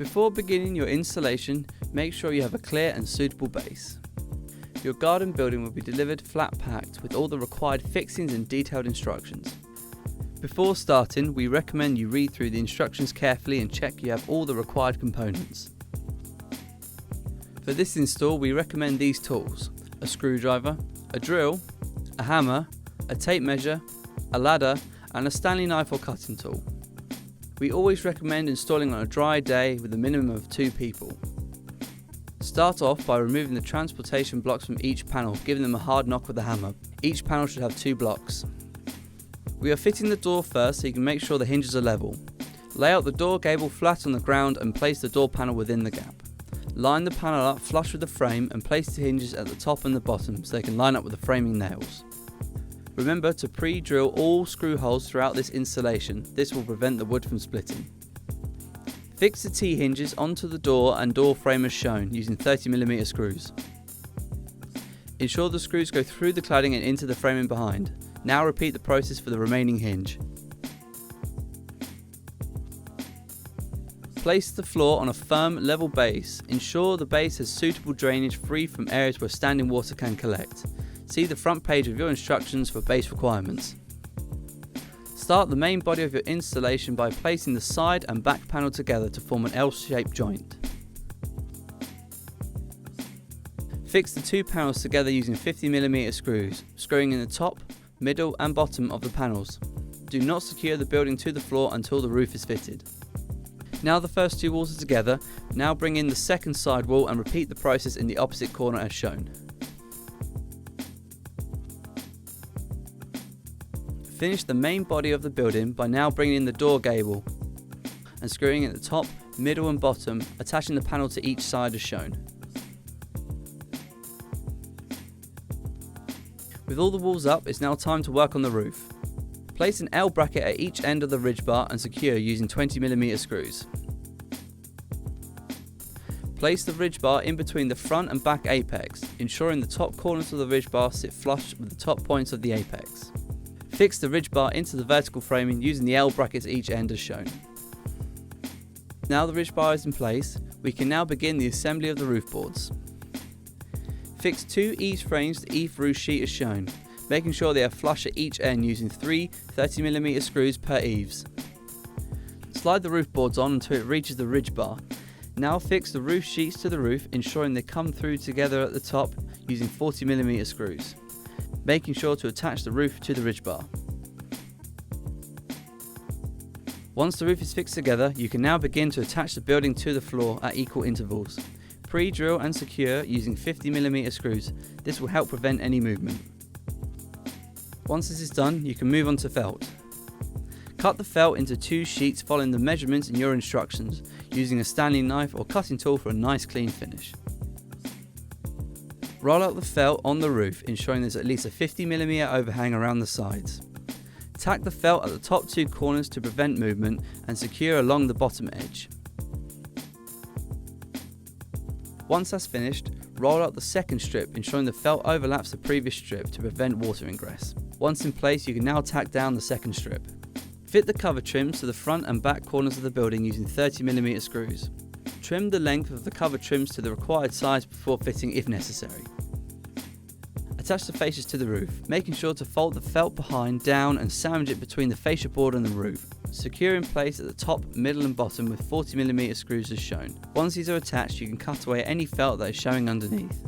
Before beginning your installation, make sure you have a clear and suitable base. Your garden building will be delivered flat packed with all the required fixings and detailed instructions. Before starting, we recommend you read through the instructions carefully and check you have all the required components. For this install, we recommend these tools: a screwdriver, a drill, a hammer, a tape measure, a ladder, and a Stanley knife or cutting tool. We always recommend installing on a dry day with a minimum of 2 people. Start off by removing the transportation blocks from each panel, giving them a hard knock with a hammer. Each panel should have 2 blocks. We are fitting the door first so you can make sure the hinges are level. Lay out the door gable flat on the ground and place the door panel within the gap. Line the panel up flush with the frame and place the hinges at the top and the bottom so they can line up with the framing nails. Remember to pre-drill all screw holes throughout this installation. This will prevent the wood from splitting. Fix the T-hinges onto the door and door frame as shown using 30mm screws. Ensure the screws go through the cladding and into the framing behind. Now repeat the process for the remaining hinge. Place the floor on a firm, level base. Ensure the base has suitable drainage free from areas where standing water can collect. See the front page of your instructions for base requirements. Start the main body of your installation by placing the side and back panel together to form an L-shaped joint. Fix the 2 panels together using 50mm screws, screwing in the top, middle and bottom of the panels. Do not secure the building to the floor until the roof is fitted. Now the first 2 walls are together, now bring in the second side wall and repeat the process in the opposite corner as shown. Finish the main body of the building by now bringing in the door gable and screwing in the top, middle and bottom, attaching the panel to each side as shown. With all the walls up, it's now time to work on the roof. Place an L bracket at each end of the ridge bar and secure using 20mm screws. Place the ridge bar in between the front and back apex, ensuring the top corners of the ridge bar sit flush with the top points of the apex. Fix the ridge bar into the vertical framing using the L brackets at each end as shown. Now the ridge bar is in place, we can now begin the assembly of the roof boards. Fix 2 eaves frames to eave roof sheet as shown, making sure they are flush at each end using 3 30mm screws per eaves. Slide the roof boards on until it reaches the ridge bar. Now fix the roof sheets to the roof, ensuring they come through together at the top using 40mm screws, making sure to attach the roof to the ridge bar. Once the roof is fixed together, you can now begin to attach the building to the floor at equal intervals. Pre-drill and secure using 50mm screws. This will help prevent any movement. Once this is done, you can move on to felt. Cut the felt into 2 sheets following the measurements in your instructions, using a Stanley knife or cutting tool for a nice clean finish. Roll out the felt on the roof, ensuring there's at least a 50mm overhang around the sides. Tack the felt at the top 2 corners to prevent movement and secure along the bottom edge. Once that's finished, roll out the second strip, ensuring the felt overlaps the previous strip to prevent water ingress. Once in place, you can now tack down the second strip. Fit the cover trims to the front and back corners of the building using 30mm screws. Trim the length of the cover trims to the required size before fitting if necessary. Attach the fascias to the roof, making sure to fold the felt behind down and sandwich it between the fascia board and the roof. Secure in place at the top, middle and bottom with 40mm screws as shown. Once these are attached, you can cut away any felt that is showing underneath.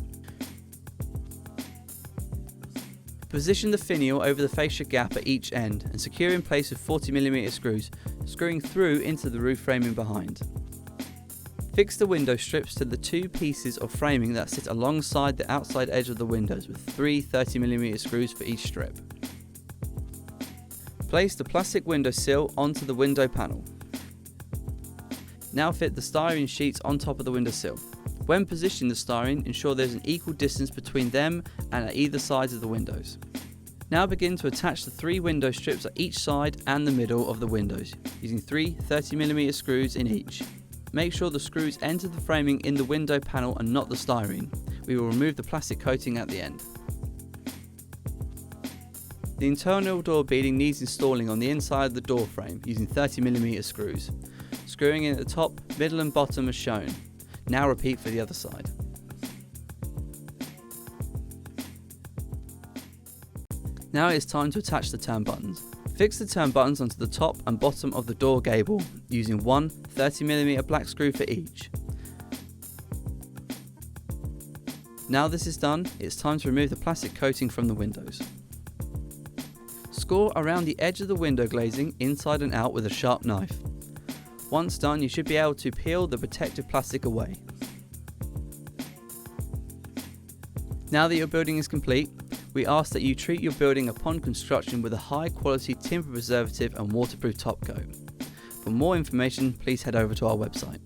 Position the finial over the fascia gap at each end and secure in place with 40mm screws, screwing through into the roof framing behind. Fix the window strips to the 2 pieces of framing that sit alongside the outside edge of the windows with 3 30mm screws for each strip. Place the plastic window sill onto the window panel. Now fit the styrene sheets on top of the window sill. When positioning the styrene, ensure there is an equal distance between them and at either sides of the windows. Now begin to attach the 3 window strips at each side and the middle of the windows, using 3 30mm screws in each. Make sure the screws enter the framing in the window panel and not the styrene. We will remove the plastic coating at the end. The internal door beading needs installing on the inside of the door frame using 30mm screws. screwing in at the top, middle and bottom as shown. Now repeat for the other side. Now it is time to attach the turn buttons. Fix the turn buttons onto the top and bottom of the door gable using one 30mm black screw for each. Now this is done, it's time to remove the plastic coating from the windows. Score around the edge of the window glazing inside and out with a sharp knife. Once done, you should be able to peel the protective plastic away. Now that your building is complete, we ask that you treat your building upon construction with a high quality timber preservative and waterproof top coat. For more information, please head over to our website.